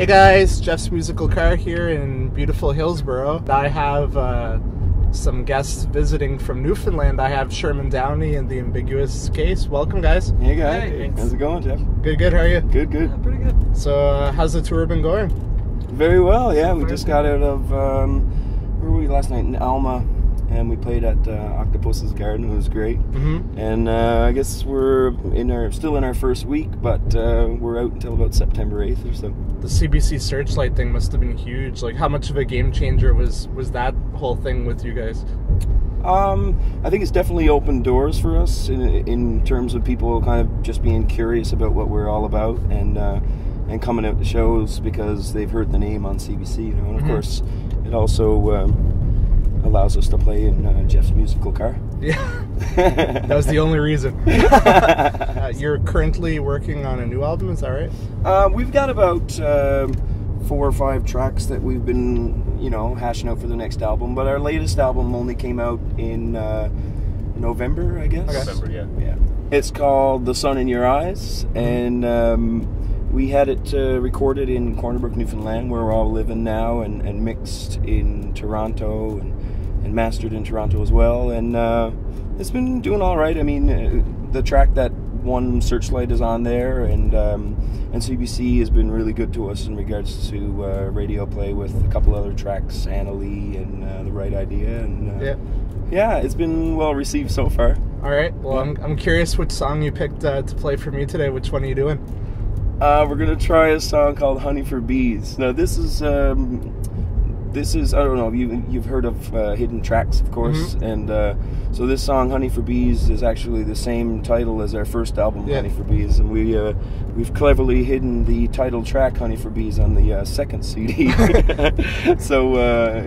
Hey guys, Jeff's Musical Car here in beautiful Hillsborough. I have some guests visiting from Newfoundland. I have Sherman Downey and the Ambiguous case. Welcome, guys. Hey guys, Hey, how's it going, Jeff? Good, how are you? Good. Yeah, pretty good. So, how's the tour been going? Very well, yeah. We just got out of, where were we last night? In Alma, and we played at Octopus's Garden. It was great. Mm-hmm. And I guess we're still in our first week, but we're out until about September 8th or so. The CBC Searchlight thing must have been huge. Like, how much of a game changer was that whole thing with you guys? I think it's definitely opened doors for us in terms of people kind of just being curious about what we're all about and coming out to shows because they've heard the name on CBC, you know. And of course, it also allows us to play in Jeff's Musical Car. Yeah, that was the only reason. You're currently working on a new album, is that right? We've got about 4 or 5 tracks that we've been, you know, hashing out for the next album. But our latest album only came out in November, I guess. Okay. November, yeah. It's called The Sun in Your Eyes, and we had it recorded in Corner Brook, Newfoundland, where we're all living now, and mixed in Toronto and mastered in Toronto as well. And it's been doing all right. I mean, the track that won Searchlight is on there, and CBC has been really good to us in regards to radio play with a couple other tracks, Anna Lee and The Right Idea, and yeah, it's been well received so far. All right. Well, I'm curious which song you picked to play for me today. Which one are you doing? We're gonna try a song called "Honey for Bees." Now, this is I don't know, you've heard of Hidden Tracks, of course, and so this song "Honey for Bees" is actually the same title as our first album, Honey for Bees, and we've cleverly hidden the title track "Honey for Bees" on the second CD. So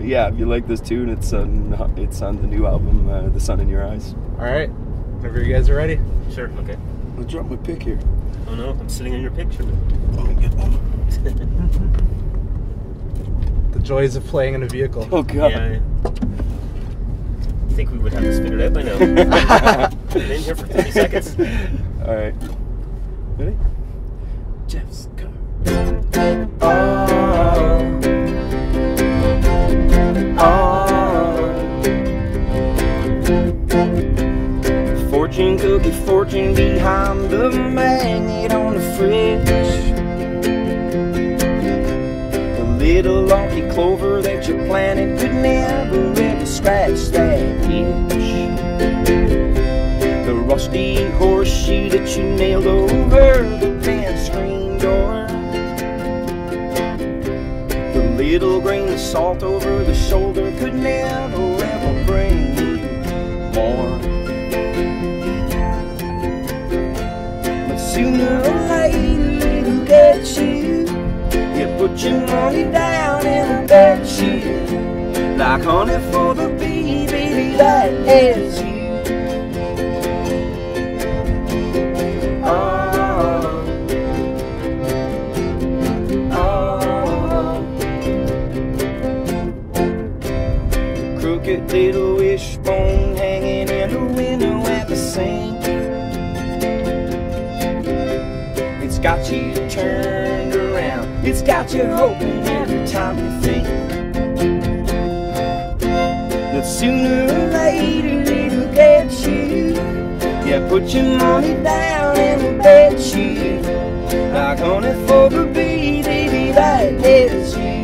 yeah, if you like this tune, it's on the new album, "The Sun in Your Eyes." All right. Whenever you guys are ready. Sure, okay. I'll drop my pick here. Oh no, I'm sitting in your picture. The joys of playing in a vehicle. Oh god. Yeah. I think we would have this figured out by now. Been in here for 30 seconds. Alright. Ready? Jeff's car. Fortune cookie, fortune behind the magnet on the fridge. The little lucky clover that you planted could never ever scratch that itch. The rusty horseshoe that you nailed over the band screen door. The little grain of salt over the shoulder could never ever bring you more. Sooner or later it'll get you. You put your money down and I bet you, like honey for the bee, baby, that is you. Oh, oh. Crooked little wishbone hanging in the window at the sink. It's got you turned around. It's got you hoping every time you think that sooner or later it'll get you. Yeah, put your money down and I bet you, like honey for the bee, baby, that is you.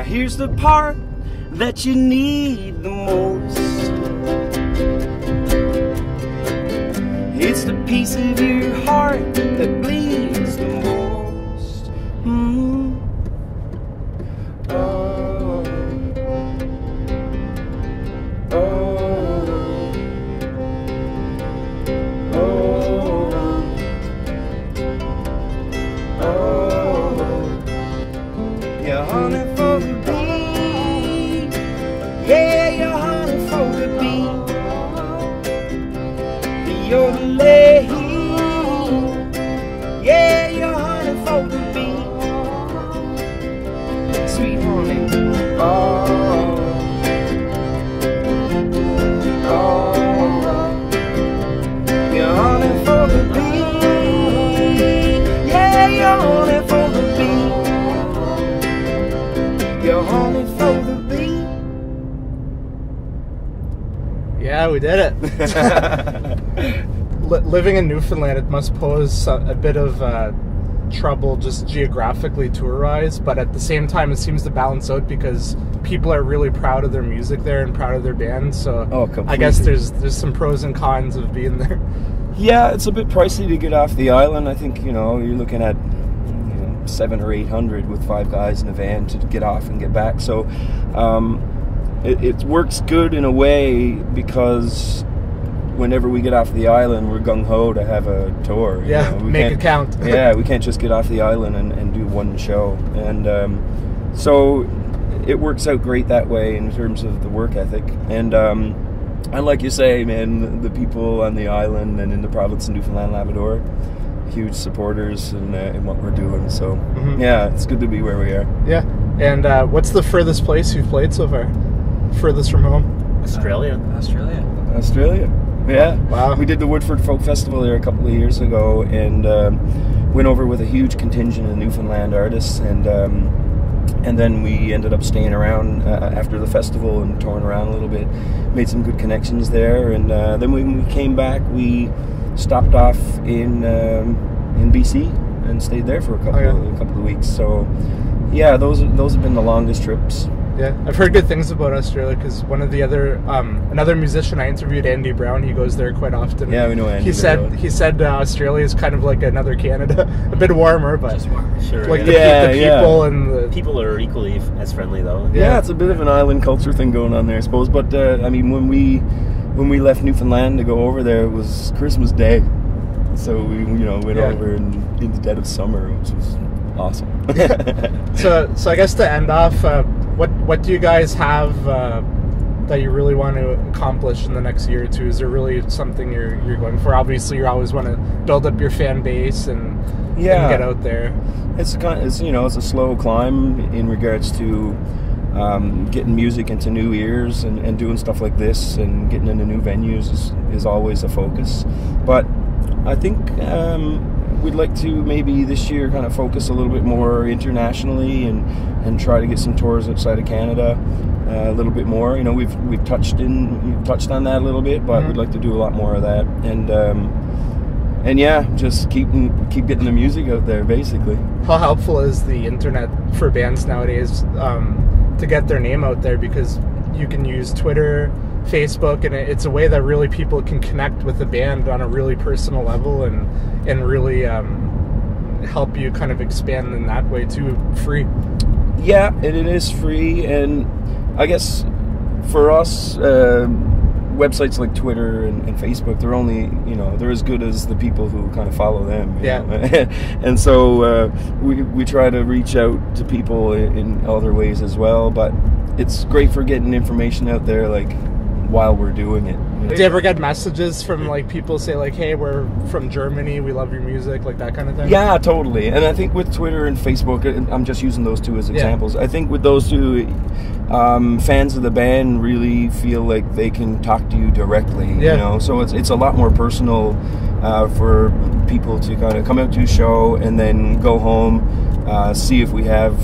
Here's the part that you need the most. It's the piece of your heart that bleeds the most. Oh, oh, oh. we did it. Living in Newfoundland, it must pose a bit of trouble just geographically tour-wise, but at the same time, it seems to balance out because people are really proud of their music there and proud of their band. So I guess there's some pros and cons of being there. Yeah, it's a bit pricey to get off the island. I think you're looking at 700 or 800 with 5 guys in a van to get off and get back. So it works good in a way because whenever we get off the island, we're gung-ho to have a tour. Yeah, make it count. Yeah, we can't just get off the island and do one show. And so it works out great that way in terms of the work ethic. And like you say, man, the people on the island and in the province of Newfoundland, Labrador, huge supporters in what we're doing. So, yeah, it's good to be where we are. Yeah. And what's the furthest place you've played so far? Furthest from home? Australia. Yeah. Wow. We did the Woodford Folk Festival there a couple of years ago, and went over with a huge contingent of Newfoundland artists, and then we ended up staying around after the festival and touring around a little bit, made some good connections there, and then when we came back, we stopped off in BC and stayed there for a couple of weeks. So yeah, those have been the longest trips. Yeah, I've heard good things about Australia because one of the other another musician I interviewed, Andy Brown, he goes there quite often. Yeah, we know Andy. He said Australia is kind of like another Canada, a bit warmer, but just warmer. Sure, like the people and the people are equally as friendly though. Yeah, it's a bit of an island culture thing going on there, I suppose. But I mean, when we left Newfoundland to go over there, it was Christmas Day, so we went over in the dead of summer, which was awesome. So I guess to end off, what do you guys have that you really want to accomplish in the next year or two? Is there really something you're going for? Obviously, you always want to build up your fan base and get out there. It's a slow climb in regards to getting music into new ears and doing stuff like this and getting into new venues is always a focus. But I think we'd like to maybe this year kind of focus a little bit more internationally and try to get some tours outside of Canada a little bit more. We've touched on that a little bit, but we'd like to do a lot more of that. And yeah, just keep getting the music out there, basically. How helpful is the internet for bands nowadays to get their name out there? Because you can use Twitter, Facebook, and it's a way that really people can connect with the band on a really personal level and really help you kind of expand in that way too, free. Yeah, and it is free, and I guess for us, websites like Twitter and Facebook, they're only, they're as good as the people who kind of follow them. You know? And so we try to reach out to people in other ways as well, but it's great for getting information out there, like, while we're doing it. Do you ever get messages from like people say like, hey, we're from Germany, we love your music, like that kind of thing? Yeah, totally. And I think with Twitter and Facebook, I'm just using those two as examples. I think with those two, fans of the band really feel like they can talk to you directly. So it's a lot more personal for people to kind of come out to a show and then go home, see if we have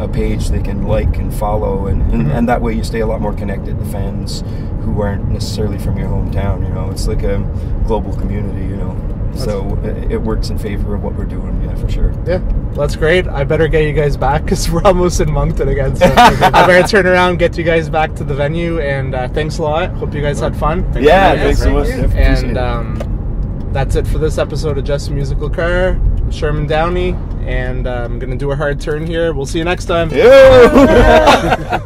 a page they can like and follow, and that way you stay a lot more connected to fans who aren't necessarily from your hometown. It's like a global community, so it works in favor of what we're doing, for sure. Yeah, that's great. I better get you guys back because we're almost in Moncton again, so I better turn around, get you guys back to the venue, and thanks a lot. Hope you guys had fun. Thanks so much. And that's it for this episode of Just a Musical Car. I'm Sherman Downey, and I'm going to do a hard turn here. We'll see you next time. Yeah.